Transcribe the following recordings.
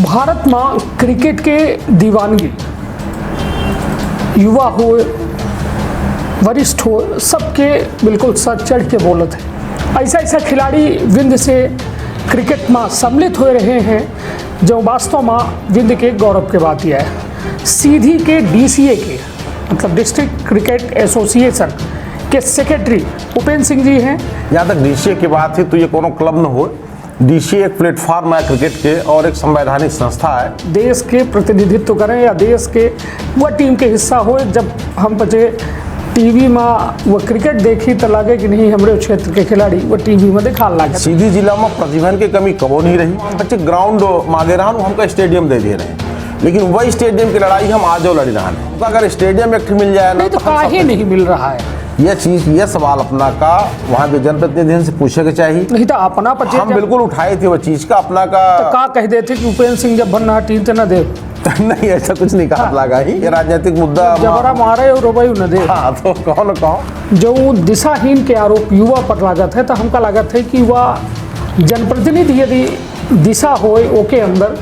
भारत में क्रिकेट के दीवानगी युवा हो वरिष्ठ हो सबके बिल्कुल सर चढ़ के बोलत है। ऐसा खिलाड़ी विंध्य से क्रिकेट में सम्मिलित हो रहे हैं जो वास्तव में विंध्य के गौरव के बात यह है। सीधी के DCA के मतलब डिस्ट्रिक्ट क्रिकेट एसोसिएशन के सेक्रेटरी उपेंद्र सिंह जी हैं। यहाँ तक DCA की बात है तो ये कोनो क्लब न हो, DCA एक प्लेटफॉर्म है क्रिकेट के और एक संवैधानिक संस्था है। देश के प्रतिनिधित्व करें या देश के वह टीम के हिस्सा हो। जब हम बचे टीवी में वो क्रिकेट देखी तो लगे कि नहीं हमारे क्षेत्र के खिलाड़ी वो टीवी में दिखा लगे। सीधी जिला में प्रतिभा की कमी कबो नहीं रही। बच्चे ग्राउंड मांगे रहा हमका स्टेडियम दे दे रहे हैं, लेकिन वही स्टेडियम की लड़ाई हम आज लड़ रहे हैं। अगर स्टेडियम एक मिल जाए ना तो काहे नहीं मिल रहा है। यह सवाल अपना का वहाँ के जनप्रतिनिधियों से पूछे के चाहिए। नहीं तो अपना हम बिल्कुल उठाए थे वो चीज का अपना का तो का कह देते कि उपेंद्र सिंह जब बनना टीम तो न दे नहीं, ऐसा कुछ नहीं कहा लगा ही। ये राजनीतिक मुद्दा जबरा मारे और रोबाई न दे। हाँ तो कौन कहो जो दिशाहीन के आरोप युवा पर लागत है तो हमका लागत है कि वह जनप्रतिनिधि यदि दिशा हो ओके अंदर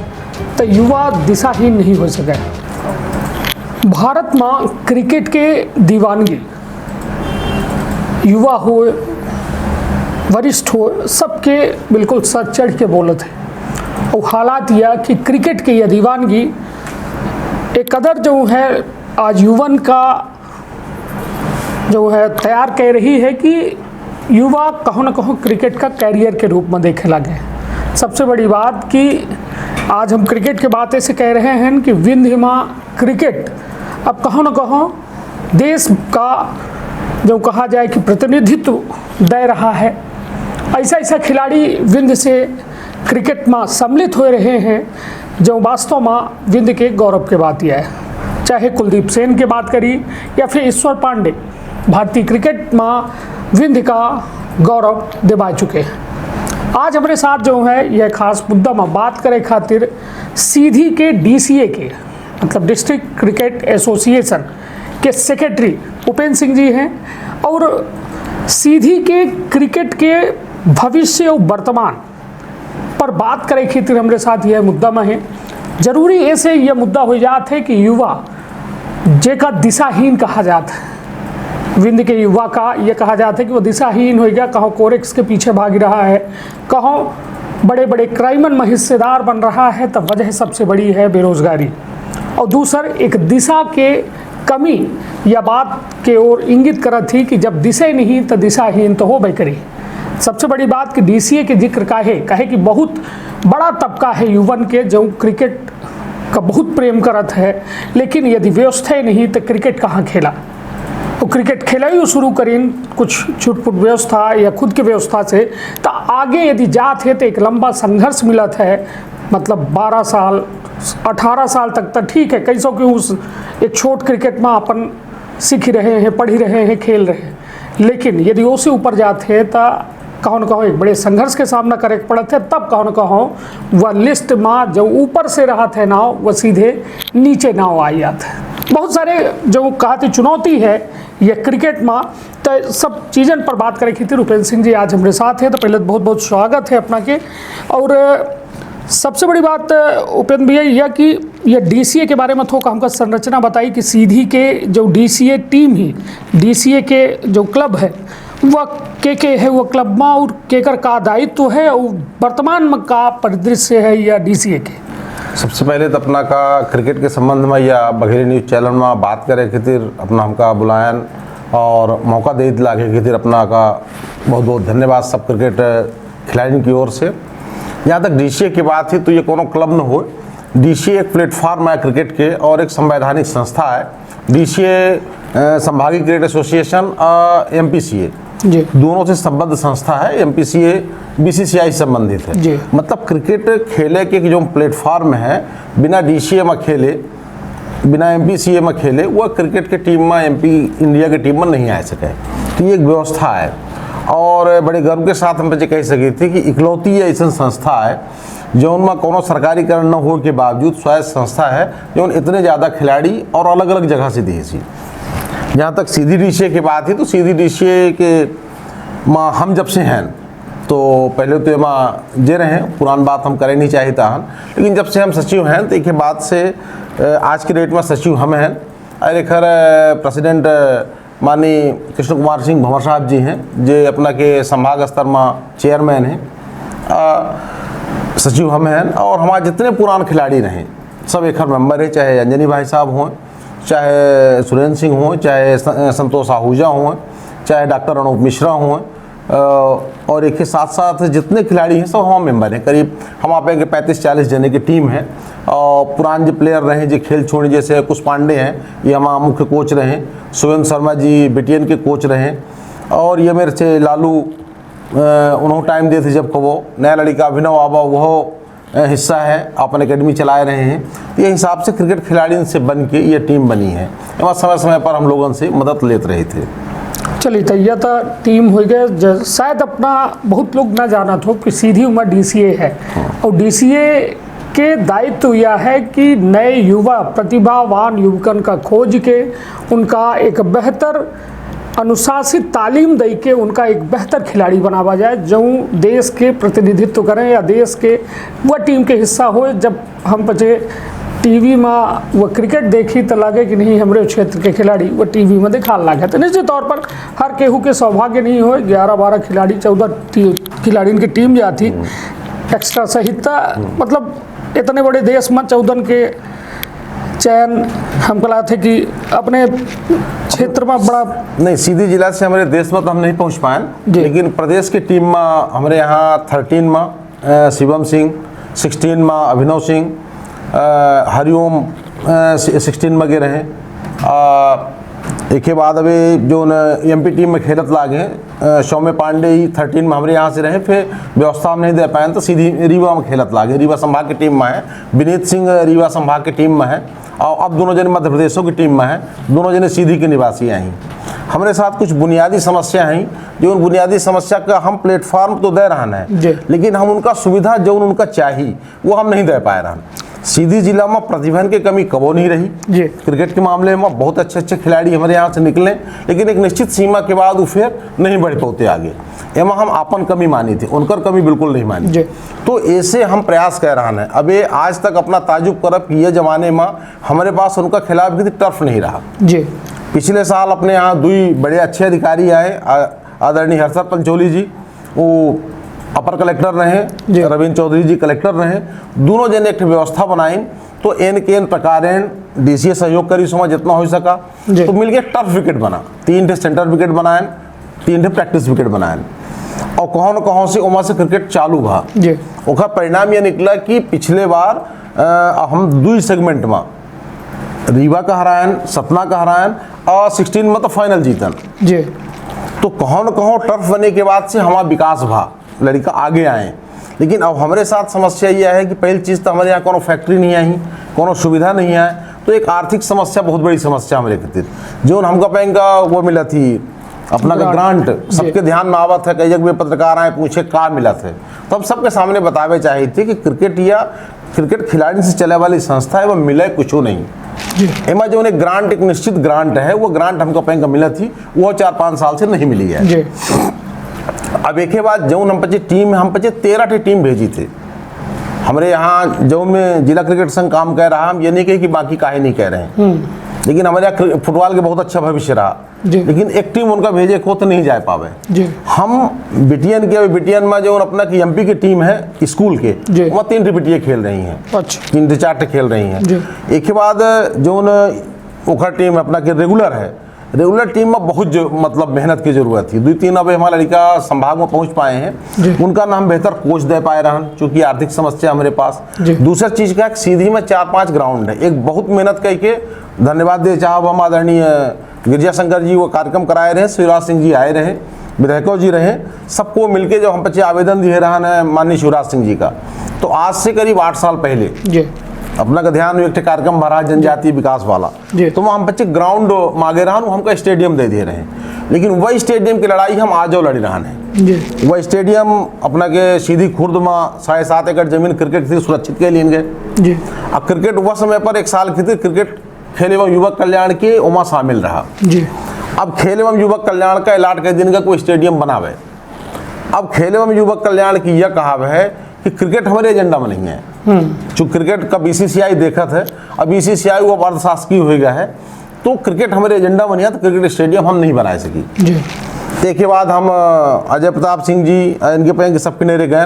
तो युवा दिशाहीन नहीं हो सके। भारत में क्रिकेट के दीवानगी युवा हो वरिष्ठ हो सबके बिल्कुल सर चढ़ के बोलत है। और हालात यह कि क्रिकेट की यह दीवानगी एक कदर जो है आज युवन का जो है तैयार कर रही है कि युवा कहो न कहो क्रिकेट का कैरियर के रूप में देखे लगे। सबसे बड़ी बात कि आज हम क्रिकेट के बात ऐसे कह रहे हैं कि विंध्य में क्रिकेट अब कहो न कहो देश का जो कहा जाए कि प्रतिनिधित्व दे रहा है। ऐसा खिलाड़ी विंध्य से क्रिकेट में सम्मिलित हो रहे हैं जो वास्तव में विंध्य के गौरव के बात यह है। चाहे कुलदीप सेन की बात करी या फिर ईश्वर पांडे भारतीय क्रिकेट में विंध्य का गौरव दिवा चुके हैं। आज हमारे साथ जो है यह खास मुद्दा में बात करे खातिर सीधी के DCA के मतलब डिस्ट्रिक्ट क्रिकेट एसोसिएशन के सेक्रेटरी उपेंद्र सिंह जी हैं। और सीधी के क्रिकेट के भविष्य और वर्तमान पर बात करे खातिर हमारे साथ यह मुद्दा में है। जरूरी ऐसे यह मुद्दा हो जाता है कि युवा जेका दिशाहीन कहा जाता है। विंध्य के युवा का यह कहा जाता है कि वो दिशाहीन हो गया, कहो कोरेक्स के पीछे भाग रहा है, कहो बड़े बड़े क्राइमन में हिस्सेदार बन रहा है। तो वजह सबसे बड़ी है बेरोजगारी और दूसर एक दिशा के कमी या बात के ओर इंगित करत थी कि जब दिशा नहीं तो दिशाहीन तो हो करी। सबसे बड़ी बात कि DCA के जिक्र काहे कि बहुत बड़ा तबका है युवन के जो क्रिकेट का बहुत प्रेम करत है, लेकिन यदि व्यवस्था ही नहीं तो क्रिकेट कहाँ खेला। तो क्रिकेट खेला ही शुरू करीन कुछ छुटपुट व्यवस्था या खुद की व्यवस्था से तो आगे यदि जात है तो एक लंबा संघर्ष मिलत है। मतलब 12 साल 18 साल तक तो ठीक है, कैसो कि उस एक छोट क्रिकेट में अपन सीख रहे हैं, पढ़ रहे हैं, खेल रहे हैं, लेकिन यदि उससे ऊपर जाते हैं तो कहो न कहो एक बड़े संघर्ष के सामना करे पड़ते हैं। तब कहो न कहो वह लिस्ट में जो ऊपर से रहा थे नाव वह सीधे नीचे नाव आई जाते हैं। बहुत सारे जो कहते चुनौती है यह क्रिकेट में तो सब चीज़न पर बात करें खातिर उपेंद्र सिंह जी आज हमारे साथ हैं। तो पहले बहुत बहुत स्वागत है अपना के। और सबसे बड़ी बात उपेंद्र भैया यह कि यह DCA के बारे में थोड़ा हमका संरचना बताई कि सीधी के जो DCA टीम ही DCA के जो क्लब है वह के है वह क्लब में और केकर का दायित्व है और वर्तमान में का परिदृश्य है या DCA के। सबसे पहले तो अपना का क्रिकेट के संबंध में या बघेली न्यूज़ चैनल में बात करे खातिर अपना हमका बुलायन और मौका दे लागे खातिर अपना का बहुत बहुत धन्यवाद सब क्रिकेट खिलाड़ियों की ओर से। यहाँ तक DCA की बात है तो ये कोनो क्लब न हो, DCA एक प्लेटफॉर्म है क्रिकेट के और एक संवैधानिक संस्था है। DCA संभागीय क्रिकेट एसोसिएशन MPCA जी दोनों से संबद्ध संस्था है। MPCA BCCI संबंधित है जी। मतलब क्रिकेट खेले के जो प्लेटफॉर्म है बिना DCA में खेले बिना MPCA में खेले वह क्रिकेट के टीम में इंडिया के टीम में नहीं आ सके। तो ये एक व्यवस्था है और बड़े गर्व के साथ हम कह सके थे कि इकलौती ऐसा संस्था है जो उनमें कोनो सरकारीकरण न हो के बावजूद स्वायत्त संस्था है जो इतने ज़्यादा खिलाड़ी और अलग अलग जगह से दिए सी। जहाँ तक सीधी DCA की बात है तो सीधी DCA के हम जब से हैं तो पहले तो एमा जे रहे पुरान बात हम करें नहीं चाहिए हन, लेकिन जब से हम सचिव हैं तो एक बात से आज के डेट में सचिव हम हैं और एक प्रेसिडेंट माननीय कृष्ण कुमार सिंह भंवर साहब जी हैं जे अपना के संभाग स्तर में चेयरमैन हैं, सचिव हम हैं। और हमारे जितने पुराने खिलाड़ी रहे सब एक मेंबर है, चाहे अंजनी भाई साहब हों, चाहे सुरेंद्र सिंह हों, चाहे संतोष आहूजा हों, चाहे डॉक्टर अनूप मिश्रा हों, और एक के साथ साथ जितने खिलाड़ी हैं सब हम मेंबर हैं। करीब हम आप के 35-40 जने की टीम है। और पुराने जो प्लेयर रहे जो खेल छोड़े, जैसे कुछ पांडे हैं ये हमारा मुख्य कोच रहे, सुरेंद्र शर्मा जी बिटियन के कोच रहे, और ये मेरे से लालू उन्होंने टाइम दिए थे जब को वो नया लड़का अभिनव आबा वो हिस्सा है, अपन एकेडमी चलाए रहे हैं। ये हिसाब से क्रिकेट खिलाड़ी से बन के ये टीम बनी है। वहाँ समय समय पर हम लोगों से मदद लेते रहे थे। चलिए तो यह तो टीम हो गया। शायद अपना बहुत लोग ना जाना हो कि सीधी उम्र DCA है, और DCA के दायित्व यह है कि नए युवा प्रतिभावान युवकन का खोज के उनका एक बेहतर अनुशासित तालीम दे के उनका एक बेहतर खिलाड़ी बनावा जाए, जो देश के प्रतिनिधित्व करें या देश के वह टीम के हिस्सा हो। जब हम बचे टीवी में वह क्रिकेट देखी तो लगे कि नहीं हमारे क्षेत्र के खिलाड़ी वो टीवी में दिखा लगे। तो निश्चित तौर पर हर केहू के सौभाग्य नहीं हो, 11-12 खिलाड़ी 14 खिलाड़ी की टीम जाती एक्स्ट्रा सहित, मतलब इतने बड़े देश में 14 के चयन हम कहा थे कि अपने क्षेत्र में बड़ा नहीं, सीधी जिला से हमारे देश में तो हम नहीं पहुंच पाए, लेकिन प्रदेश की टीम में हमारे यहाँ 13 में शिवम सिंह, 16 में अभिनव सिंह, हरिओम 16 में गए रहे। एक के बाद अभी जो MP टीम में खेलत लागे सौम्य पांडे ही 13 में हमारे यहाँ से रहे, फिर व्यवस्था में नहीं दे पाए तो सीधी रीवा में खेलत लागे, रीवा संभाग की टीम में है। विनीत सिंह रीवा संभाग की टीम में है, और अब दोनों जने मध्य प्रदेशों की टीम में है, दोनों जने सीधी के निवासी हैं। हमारे साथ कुछ बुनियादी समस्या हैं, जो उन बुनियादी समस्या का हम प्लेटफॉर्म तो दे रहा है, लेकिन हम उनका सुविधा जो उनका चाहिए वो हम नहीं दे पाए रहा। सीधी जिला में प्रतिभा की कमी कबो नहीं रही जी। क्रिकेट के मामले में बहुत अच्छे खिलाड़ी हमारे यहाँ से निकले, लेकिन एक निश्चित सीमा के बाद वो फिर नहीं बढ़ पाते आगे। एमा हम अपन कमी मानी थी, उनकर कमी बिल्कुल नहीं मानी जी। तो ऐसे हम प्रयास कर रहा है। अब ये आज तक अपना ताजुब करब कि ये जमाने में हमारे पास उनका खिलाफ भी टर्फ नहीं रहा जी। पिछले साल अपने यहाँ 2 बड़े अच्छे अधिकारी आए, आदरणीय हर्षद पंचोली जी वो अपर कलेक्टर रहे, रविंद्र चौधरी जी कलेक्टर रहे, दोनों जने एक व्यवस्था बनाई। तो एन प्रकार DCA सहयोग करी सो जितना हो सका, तो मिलके टर्फ विकेट बना, 3 सेंटर विकेट बनाए, 3 प्रैक्टिस विकेट बनाए, और कहों न कहों से उमा से क्रिकेट चालू भा। ओका परिणाम यह निकला कि पिछले बार हम 2 सेगमेंट में रीवा का हरायन, सतना का हरायन, और 16 में तो फाइनल जीतन जी। तो कहों न कहों टर्फ बनने के बाद से हमारा विकास भा, लड़का आगे आए। लेकिन अब हमारे साथ समस्या यह है कि पहली चीज़ तो हमारे यहाँ कोनो फैक्ट्री नहीं आई, कोनो सुविधा नहीं है, तो एक आर्थिक समस्या बहुत बड़ी समस्या हमारे खातिर। जो हमका बैंक का वो मिला थी अपना का ग्रांट, सबके ध्यान में आवत है, कई जगह पत्रकार आए पूछे का मिला थे, तो हम सबके सामने बतावे चाहिए थे कि क्रिकेट खिलाड़ी से चले वाली संस्था है वो मिले कुछ नहीं। एमा जो उन्हें ग्रांट एक निश्चित ग्रांट है, वो ग्रांट हमको बैंक का मिला थी, वो 4-5 साल से नहीं मिली है। अब एक बाद जो हम 13 टीम भेजी थे हमारे यहाँ, जो में जिला क्रिकेट संघ काम कर रहा, हम ये नहीं कहे कि बाकी काहे नहीं कह रहे हैं, लेकिन हमारे यहाँ फुटबॉल के बहुत अच्छा भविष्य रहा, लेकिन एक टीम उनका भेजे को तो नहीं जा पावे। हम बिटियन में जो अपना की MP की टीम है स्कूल के, वह 3 बिटिया खेल रही हैं, 3-4 खेल रही हैं। एक के बाद जो ओखर टीम अपना के रेगुलर टीम में बहुत मतलब मेहनत की जरूरत थी। 2-3 अब हमारा लड़का संभाग में पहुंच पाए हैं, उनका नाम बेहतर कोच दे पाए रहा, क्योंकि आर्थिक समस्या हमारे पास। दूसरा चीज का सीधी में 4-5 ग्राउंड है, एक बहुत मेहनत करके धन्यवाद दे चाहे हम आदरणीय गिरजा शंकर जी वो कार्यक्रम कराए रहे, शिवराज सिंह जी आए रहे, विधायकों जी रहे, सबको मिलके जो हम बच्चे आवेदन दिए रहा है माननीय शिवराज सिंह जी का। तो आज से करीब 8 साल पहले अपना का ध्यान एक कार्यक्रम भरा जनजातीय विकास वाला, तो हम बच्चे ग्राउंड मांगे रहा, हमको स्टेडियम दे दे रहे हैं, लेकिन वही स्टेडियम की लड़ाई हम आज लड़ी रहा है। वह स्टेडियम अपना के सीधी खुर्द में 7.5 एकड़ जमीन क्रिकेट थी सुरक्षित के लिए गए। अब क्रिकेट वह समय पर 1 साल की थी, क्रिकेट खेल एवं युवक कल्याण के उमा शामिल रहा। अब खेल एवं युवक कल्याण का अलाट कर दिन का कोई स्टेडियम बनावे, अब खेल एवं युवक कल्याण की यह कहावत है कि क्रिकेट हमारे एजेंडा में नहीं है। चूँकि क्रिकेट का बीसीसीआई देखत है, अब बीसीसीआई वो अर्धशासकीय हो गया है, तो क्रिकेट हमारे एजेंडा में नहीं है, तो क्रिकेट स्टेडियम हम नहीं बना सकी जी। के बाद हम अजय प्रताप सिंह जी इनके पे सबके नेरे गए,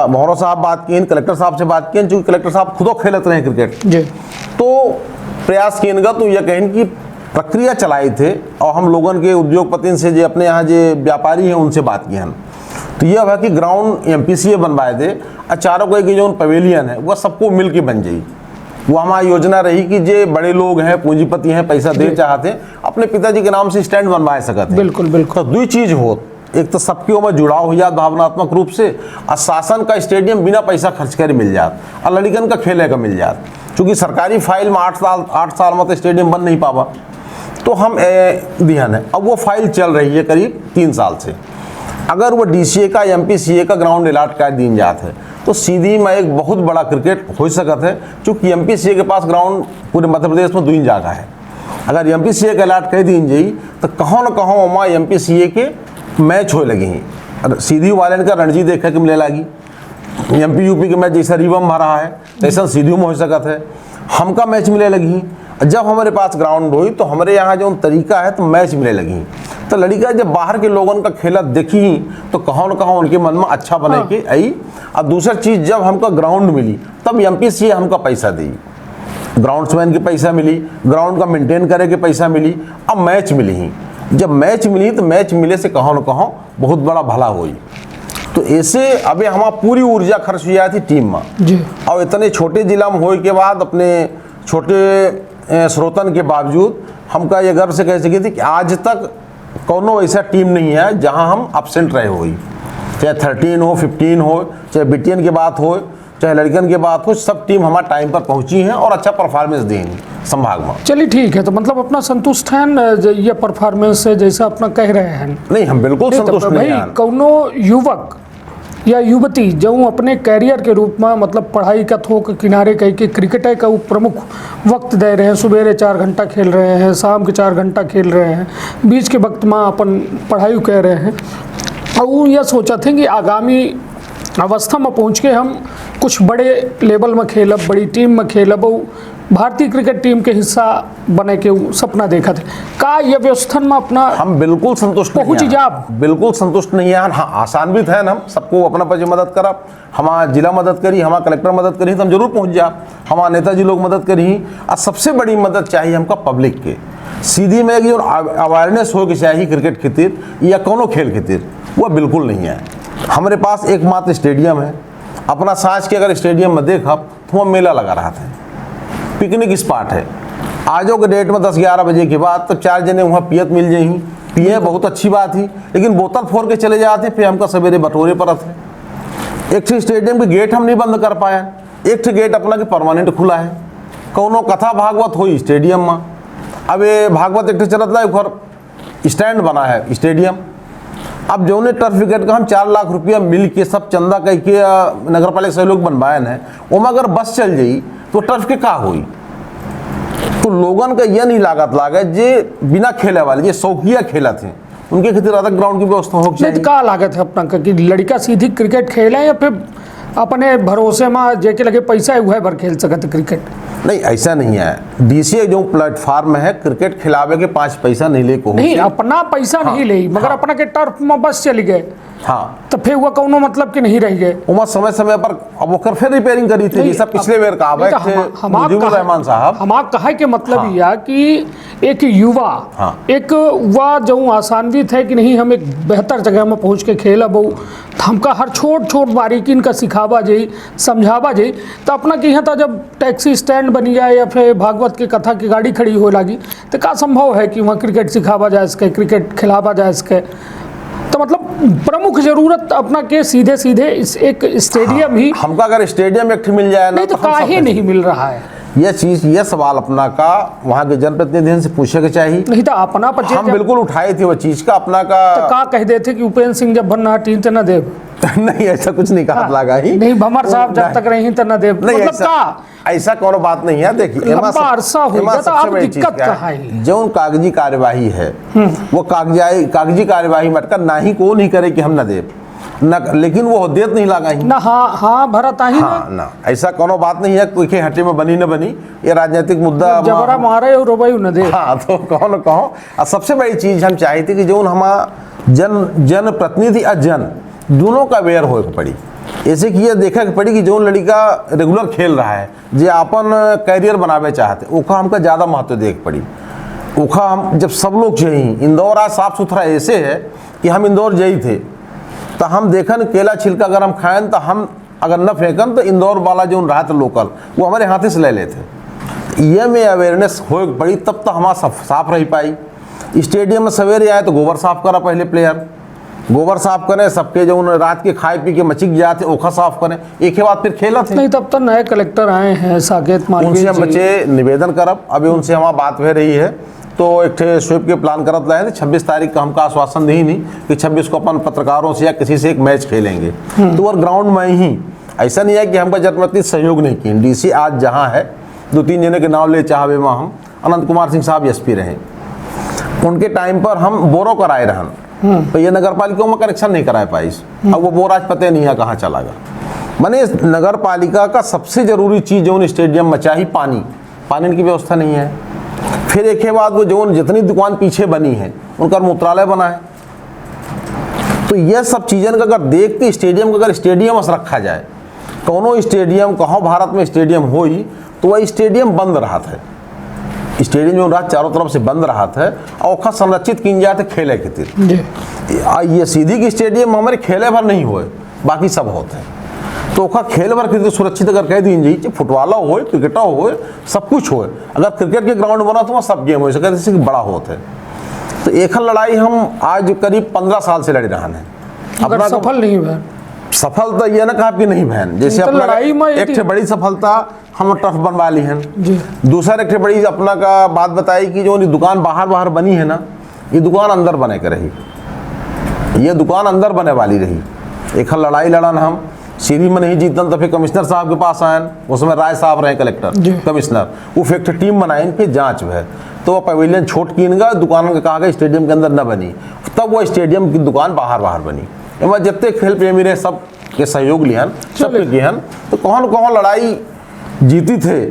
मोहरा साहब बात की, कलेक्टर साहब से बात की, चूँकि कलेक्टर साहब खुद खेलते रहे क्रिकेट जी। तो प्रयास किएगा तो यह कहें कि प्रक्रिया चलाई थे और हम लोगन के उद्योगपति से जो अपने यहाँ जो व्यापारी हैं उनसे बात की हैं, तो यह है कि ग्राउंड एमपीसीए बनवाए थे और चारों को जो पवेलियन है वह सबको मिल के बन जाई। वो हमारी योजना रही कि जे बड़े लोग हैं, पूंजीपति हैं, पैसा दे चाहते अपने पिताजी के नाम से स्टैंड बनवा सकते। बिल्कुल बिल्कुल। तो दो चीज हो, एक तो सबके उम्र जुड़ाव हो जात भावनात्मक रूप से, और शासन का स्टेडियम बिना पैसा खर्च कर मिल जात और लड़कन का खेले का मिल जात। चूँकि सरकारी फाइल में 8 साल में तो स्टेडियम बन नहीं पावा, तो हम ध्यान है। अब वो फाइल चल रही है करीब 3 साल से। अगर वो डीसीए का एमपीसीए का ग्राउंड अलाट कर दी जात है तो सीधी में एक बहुत बड़ा क्रिकेट हो सकता है। चूँकि एमपीसीए के पास ग्राउंड पूरे मध्य प्रदेश में 2 जगह है। अगर एमपीसीए का अलाट कर दी जाई तो कहों न कहों वहाँ एमपीसीए के मैच हो लगी हैं। सीधी वाले का रणजी देखे के मिले लगी, एमपी यूपी के मैच जैसा रीवा में रहा है तैसा सीधी में हो सकता है। हमका मैच मिले लगी, जब हमारे पास ग्राउंड हुई तो हमारे यहाँ जो तरीका है तो मैच मिले लगी। तो लड़का जब बाहर के लोगों का खेला देखी तो कहों न कहों उनके मन में अच्छा बने के आई। और दूसरा चीज़, जब हमका ग्राउंड मिली तब एमपीसीए हमका पैसा दी, ग्राउंड्समैन के पैसा मिली, ग्राउंड का मेंटेन करे के पैसा मिली, अब मैच मिली ही। जब मैच मिली तो मैच मिले से कहों न कहों बहुत बड़ा भला हुई। तो ऐसे अबे हमारा पूरी ऊर्जा खर्च हुई थी टीम में जी। और इतने छोटे जिला में होने के बाद अपने छोटे स्रोतन के बावजूद हमका ये गर्व से कह सके थे कि आज तक कोनो ऐसा टीम नहीं है जहां हम अपसेंट रहे हुई, चाहे 13 हो, 15 हो, चाहे बिटियन की बात हो, चाहे लड़कन की बात हो, सब टीम हमारे टाइम पर पहुंची हैं और अच्छा परफॉर्मेंस देंगी संभाग में। चलिए ठीक है, तो मतलब अपना संतुष्ट है ये परफॉर्मेंस से जैसा अपना कह रहे हैं? नहीं, हम बिल्कुल संतुष्ट नहीं हैं। कौनो युवक या युवती जो अपने कैरियर के रूप में मतलब पढ़ाई का थोक किनारे कह के क्रिकेट का वो प्रमुख वक्त दे रहे हैं, सुबह 4 घंटा खेल रहे हैं, शाम के 4 घंटा खेल रहे हैं, बीच के वक्त में अपन पढ़ाई कर रहे हैं, और वो यह सोचा थे कि आगामी अवस्था में पहुँच के हम कुछ बड़े लेवल में खेलब, बड़ी टीम में खेलब, भारतीय क्रिकेट टीम के हिस्सा बने के सपना देखा थे। का ये व्यवस्था में अपना हम बिल्कुल संतुष्ट पहुँच जाब? बिल्कुल संतुष्ट नहीं है। हाँ, आसान भी था हम सबको अपना पर मदद करब, हमारा जिला मदद करी, हमारा कलेक्टर मदद करी तो हम जरूर पहुँच जा, हमारा नेताजी लोग मदद करी। और सबसे बड़ी मदद चाहिए हमका पब्लिक के, सीधी में जो अवेयरनेस हो कि चाहिए क्रिकेट खातिर या कोनो खेल खातिर, वह बिल्कुल नहीं है। हमारे पास एकमात्र स्टेडियम है, अपना सांझ के अगर स्टेडियम में देखा तो वहाँ मेला लगा रहा था, पिकनिक स्पॉट है। आजो के डेट में 10-11 बजे के बाद तो 4 जने वहाँ पियत मिल जाही, पिए बहुत अच्छी बात ही, लेकिन बोतल फोड़ के चले जाते फिर हमका सवेरे बटोरे परत है। एक स्टेडियम के गेट हम नहीं बंद कर पाया, एक गेट अपना के परमानेंट खुला है। कौनो कथा भागवत हुई स्टेडियम में, अब ये भागवत एक चलत ला घर स्टैंड बना है स्टेडियम। अब जो ने टर्फ विकेट का हम 4 लाख रुपया मिल के सब चंदा कह के नगर पालिका सहयोग बनवाए हैं, वो में अगर बस चल जाई तो टर्फ के का हुई। तो लोगन का यह नहीं लागत लागे जे बिना खेले वाले जे शौकिया खेला थे उनके खातिर अलग ग्राउंड की व्यवस्था हो चाहिए। का लागत है अपना कि लड़का सीधी क्रिकेट खेले या फिर अपने भरोसे में जेके लगे पैसा है वह भर खेल सकते क्रिकेट? नहीं, ऐसा नहीं है। डीसीए जो प्लेटफॉर्म है क्रिकेट खिलावे के 5 पैसा नहीं ले को नहीं, अपना पैसा नहीं ले, मगर अपना के टर्फ में बस चली गए, हाँ, तो फिर वो कौनो मतलब कि नहीं रह गए। उमा समय समय पर अब वो फिर रिपेयरिंग करी थी जैसा पिछले बेर का मुजीबुर रहमान साहब। हमारा कहा के मतलब यह कि एक युवा एक वह जो आसान्वित है कि नहीं हम एक बेहतर जगह में पहुंच के खेला बहु, हमका हर छोट छोट बारीकी का सिखावा जाई, समझावा जाई, तो अपना कि यहाँ था जब टैक्सी स्टैंड बनी जाए या फिर भागवत की कथा की गाड़ी खड़ी हो लगी तो का संभव है कि वहाँ क्रिकेट सिखावा जाए इसके, क्रिकेट खिलावा जाए इसके। तो मतलब प्रमुख जरूरत अपना के सीधे सीधे इस एक स्टेडियम ही हमका अगर स्टेडियम एक मिल जाए ना नहीं तो काहे नहीं मिल रहा है। ये चीज़, ये सवाल अपना का वहाँ के जनप्रतिनिधियों से पूछे के चाहिए। नहीं तो अपना पचे हम बिल्कुल उठाए थे वो चीज़ का अपना तो का। का कह देते कि उपेंद्र सिंह जब बनना टीम तो न देव। नहीं, ऐसा कुछ नहीं कहा लगा ही नहीं, भंवर साहब जब तक रही तो न देव, नहीं, मतलब ऐसा कोनो बात नहीं है। देखिए लंबा अरसा हो गया तो आप दिक्कत कहाँ है? जो कागजी कार्यवाही है वो कागजी कार्यवाही मटकर ना ही को नहीं करे कि हम न दे न, लेकिन वो हुद्दियत नहीं लगा ही ना। हाँ भरत आई हाँ ना, ऐसा कोनो बात नहीं है कोई के हटे में बनी न बनी, ये राजनीतिक मुद्दा जबरा मारे और रोबई न दे। हाँ तो कौन कहो। और सबसे बड़ी चीज हम चाहते कि जो हमारा जन प्रतिनिधि और जन दोनों का अवेयर हो पड़ी। ऐसे कि ये देखा पड़ी कि जो लड़का रेगुलर खेल रहा है, जो अपन कैरियर बनावे चाहते, ओका हमका ज़्यादा महत्व देख पड़ी। ओका हम जब सब लोग चाहिए, इंदौर आज साफ सुथरा ऐसे है कि हम इंदौर जई थे तो हम देखन केला छिलका अगर हम खाएं तो हम अगर न फेंकन तो इंदौर वाला जो रहा था लोकल वो हमारे हाथ से ले लेते। ये में अवेयरनेस हो पड़ी तब तो हमारा साफ रह पाई। स्टेडियम में सवेरे आए तो गोबर साफ करा, पहले प्लेयर गोबर साफ करें, सबके जो रात के खाए पी के मचिक जाते ओखा साफ करें, एक ही बात फिर खेला थे। नहीं तब तो नए कलेक्टर आए हैं साकेत मालवीय, उनसे हम बच्चे निवेदन करब, अभी उनसे हमारा बात हो रही है तो एक स्वीप के प्लान करत रहे थे। 26 तारीख का हमका आश्वासन दी नहीं कि 26 को अपन पत्रकारों से या किसी से एक मैच खेलेंगे तो और ग्राउंड में ही। ऐसा नहीं है कि हमका जनप्रतिनिधि सहयोग नहीं किए। डीसी आज जहाँ है 2-3 जने के नाम ले चाहवे वहाँ हम अनंत कुमार सिंह साहब एसपी रहे, उनके टाइम पर हम बोरो कराए रहन तो ये नगर पालिका में कनेक्शन नहीं करा पाई। अब वो बोर आज पता नहीं है कहाँ चला गया। मैंने नगर पालिका का सबसे जरूरी चीज़ जो स्टेडियम में चाहिए पानी की व्यवस्था नहीं है। फिर एक के बाद वो जो जितनी दुकान पीछे बनी है उनका मूत्रालय बना है। तो यह सब चीज़न का अगर देख के स्टेडियम का अगर स्टेडियम से रखा जाए, कोनो स्टेडियम कहाँ भारत में स्टेडियम हो तो वह स्टेडियम बंद रहा था। स्टेडियम जो रात चारों तरफ से बंद रहा था और संरक्षित किन जाते खेले खातिर। ये सीधी की स्टेडियम हमारे खेले भर नहीं हुए, बाकी सब होते हैं तो ओखा खेल भर के सुरक्षित अगर कह दी जाइए, फुटबॉल हो क्रिकेट हो सब कुछ हो। अगर क्रिकेट के ग्राउंड बना तो वहाँ सब गेम हो सके जैसे कि बड़ा होता है। तो एक लड़ाई हम आज करीब 15 साल से लड़ रहा है। अपना सफल नहीं हुआ। सफलता ये ना कहा कि नहीं बहन, जैसे तो अपना लड़ाई में एक बड़ी सफलता हम टर्फ बनवा ली है। जी। दूसरा एक बड़ी अपना का बात बताई कि जो दुकान बाहर बनी है ना, ये दुकान अंदर बने के रही, ये दुकान अंदर बने वाली रही। एक लड़ाई लड़न हम सीधी में नहीं जीतन तो फिर कमिश्नर साहब के पास आए, उसमें राय साहब रहे कलेक्टर कमिश्नर, वो फिर टीम बनाए फिर जांच है तो वो पवेलियन छोट कीनगा दुकान का कहा गया स्टेडियम के अंदर न बनी, तब वो स्टेडियम की दुकान बाहर बनी। एवं जितने खेल प्रेमी रहे सब के सहयोग लिहन, सब के किहन। तो कौन लड़ाई जीती थे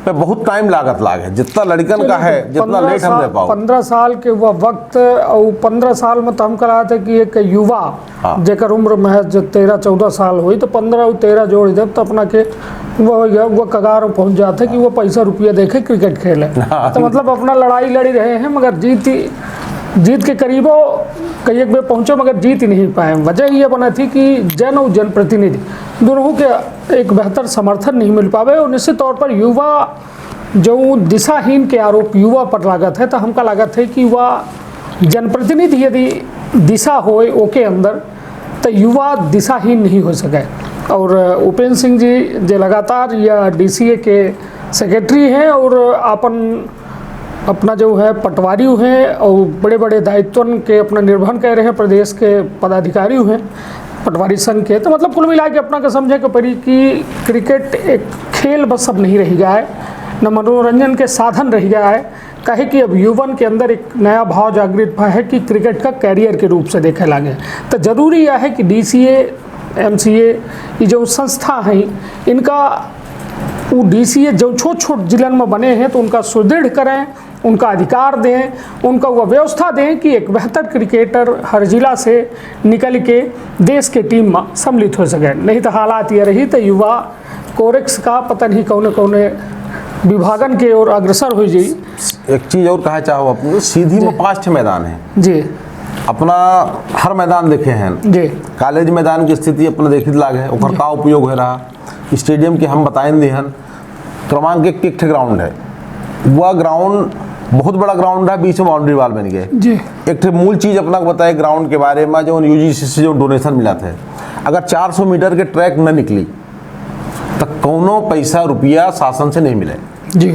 पे बहुत टाइम लागत लागे, जितना लड़कन का है जितना लेट हम दे पाओ। 15 साल के वह वक्त और 15 साल में तो हम कहा थे कि एक युवा जेकर उम्र में जो 13-14 साल हुई तो 15 और 13 जोड़ दे तो अपना के वो कगार पहुंच जाते कि वो पैसा रुपया देखे क्रिकेट खेले। तो मतलब अपना लड़ाई लड़ी रहे हैं मगर जीत के करीबों कई एक बार पहुँचे मगर जीत ही नहीं पाए। वजह ये बना थी कि जन और जनप्रतिनिधि दोनों के एक बेहतर समर्थन नहीं मिल पावे और निश्चित तौर पर युवा जो दिशाहीन के आरोप युवा पर लागत है तो हमका लागत है कि वह जनप्रतिनिधि यदि दिशा होए ओके अंदर तो युवा दिशाहीन नहीं हो सके। और उपेंद्र सिंह जी जो लगातार या DCA के सेक्रेटरी हैं और अपना जो है पटवारी हैं और बड़े बड़े दायित्वन के अपना निर्वहन कर रहे हैं, प्रदेश के पदाधिकारी हैं पटवारी संघ के। तो मतलब कुल मिला के अपना का समझे कि पड़ी कि क्रिकेट एक खेल बस अब नहीं रह गया है, न मनोरंजन के साधन रह गया है। कहे कि अब युवन के अंदर एक नया भाव जागृत हुआ है कि क्रिकेट का कैरियर के रूप से देखे लगे। तो ज़रूरी यह है कि DCA MCA ये जो संस्था हैं इनका वो DCA जो छोट जिलन में बने हैं तो उनका सुदृढ़ करें, उनका अधिकार दें, उनका वह व्यवस्था दें कि एक बेहतर क्रिकेटर हर जिला से निकल के देश के टीम में सम्मिलित हो सके। नहीं तो हालात ये रही तो युवा कोरेक्स का पता नहीं कौने विभागन के ओर अग्रसर हो जाई। एक चीज़ और कहा चाहो अपने सीधी में 5 मैदान है जी, अपना हर मैदान देखे हैं जी। कॉलेज मैदान की स्थिति अपना देखी लाग है, ओकर का उपयोग हो रहा। स्टेडियम के हम बताएं दिहन क्रमांक 1 किक ग्राउंड है, वह ग्राउंड बहुत बड़ा ग्राउंड है, बीच में बाउंड्री वाल बन गए जी। एक मूल चीज़ अपना बताए ग्राउंड के बारे में जो UGC से जो डोनेशन मिला था, अगर 400 मीटर के ट्रैक न निकली तो कोनो पैसा रुपया शासन से नहीं मिले। जी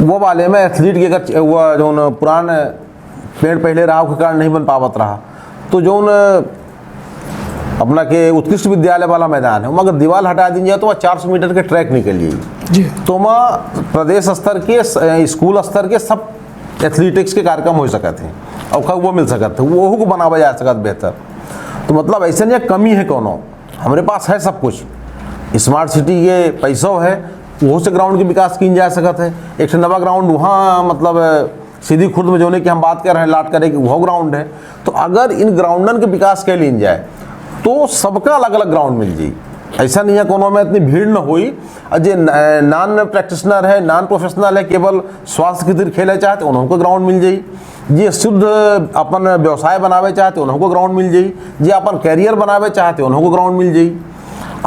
वो वाले में एथलीट के अगर वो जो न पुरान पेड़ पहले रहा के कारण नहीं बन पावत रहा, तो जो न अपना के उत्कृष्ट विद्यालय वाला मैदान है, मगर दीवार हटा दी जाए तो वह 400 मीटर के ट्रैक निकल जाएगी जी। तो वहाँ प्रदेश स्तर के स्कूल स्तर के सब एथलेटिक्स के कार्यक्रम हो सकते हैं और वो मिल सकते हैं, वो को बनावा जा सकता बेहतर। तो मतलब ऐसे नहीं कमी है कोनो, हमारे पास है सब कुछ। स्मार्ट सिटी के पैसा है, वो से ग्राउंड के विकास की जा सकता है। एक नवा ग्राउंड वहाँ मतलब सीधी खुर्द में जोने की हम बात कर रहे हैं लाट करे कि वो ग्राउंड है। तो अगर इन ग्राउंडन के विकास के लिए जाए तो सबका अलग अलग ग्राउंड मिल जाए। ऐसा नहीं है कोनो में इतनी भीड़ न हुई। जो नॉन प्रैक्टिशनर है, नॉन प्रोफेशनल है, केवल स्वास्थ्य के खातिर खेले चाहते उनको ग्राउंड मिल जाए। जे शुद्ध अपन व्यवसाय बनावे चाहते उनको ग्राउंड मिल जाए। जे अपन कैरियर बनावे चाहते उनको ग्राउंड मिल जाए।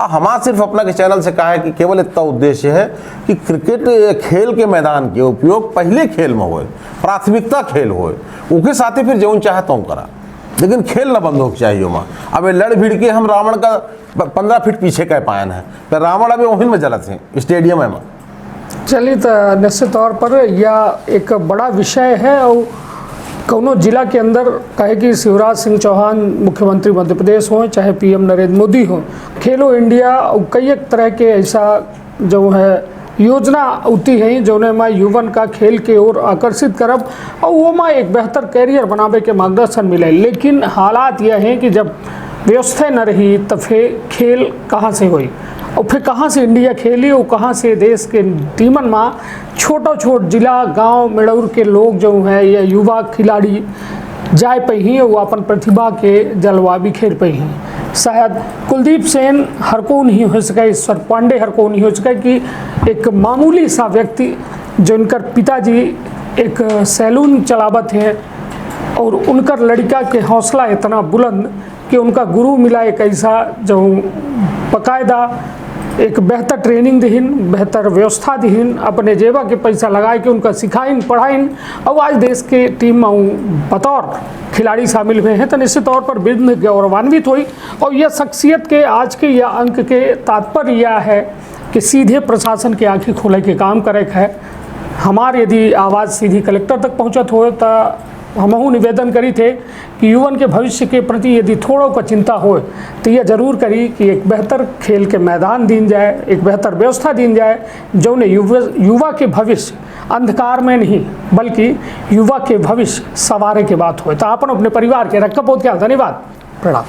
हमारा सिर्फ अपना के चैनल से कहा है कि केवल इतना उद्देश्य है कि क्रिकेट खेल के मैदान के उपयोग पहले खेल में होए, प्राथमिकता खेल होए, उसके साथ ही फिर जो चाहे तो करा, लेकिन खेल न बंद हो चाहिए। वहाँ अब लड़ भिड़ के हम रावण का 15 फीट पीछे कह पाए हैं, तो रावण अभी वहीं में जलत हैं स्टेडियम में। चलिए, तो निश्चित तौर पर यह एक बड़ा विषय है और कौनो जिला के अंदर कहे कि शिवराज सिंह चौहान मुख्यमंत्री मध्य प्रदेश हो, चाहे पीएम नरेंद्र मोदी हो, खेलो इंडिया और कई एक तरह के ऐसा जो है योजना होती है जो में युवन का खेल के ओर आकर्षित करब और वो में एक बेहतर कैरियर बनावे के मार्गदर्शन मिले। लेकिन हालात यह है कि जब व्यवस्था न रही तो फिर खेल कहाँ से हुई और फिर कहाँ से इंडिया खेली और कहाँ से देश के टीमन में छोट जिला गांव मेड़ौर के लोग जो हैं या युवा खिलाड़ी जाए पे ही वो अपन प्रतिभा के जलवा बिखेर पे ही। शायद कुलदीप सेन हर को नहीं हो सका, ईश्वर पांडे हर को नहीं हो सका कि एक मामूली सा व्यक्ति जिनकर पिताजी एक सैलून चलावत है और उनकर लड़का के हौसला इतना बुलंद कि उनका गुरु मिला एक ऐसा जो बाकायदा एक बेहतर ट्रेनिंग दीन, बेहतर व्यवस्था दीन, अपने जेबा के पैसा लगाए के उनका सिखाइन पढ़ाइन और आज देश के टीम में बतौर खिलाड़ी शामिल हुए हैं। तो निश्चित तौर पर बिल्कुल गौरवान्वित हुई। और यह शख्सियत के आज के यह अंक के तात्पर्य यह है कि सीधे प्रशासन की आँखें खोले के काम करे है। हमारे यदि आवाज़ सीधी कलेक्टर तक पहुँचत हो तो हमहू निवेदन करी थे कि युवन के भविष्य के प्रति यदि थोड़ा का चिंता हो तो यह जरूर करी कि एक बेहतर खेल के मैदान दीन जाए, एक बेहतर व्यवस्था दीन जाए जो ने युवा के भविष्य अंधकार में नहीं बल्कि युवा के भविष्य सवारे के बात हो। तो अपन अपने परिवार के रखा बहुत क्या धन्यवाद, प्रणाम।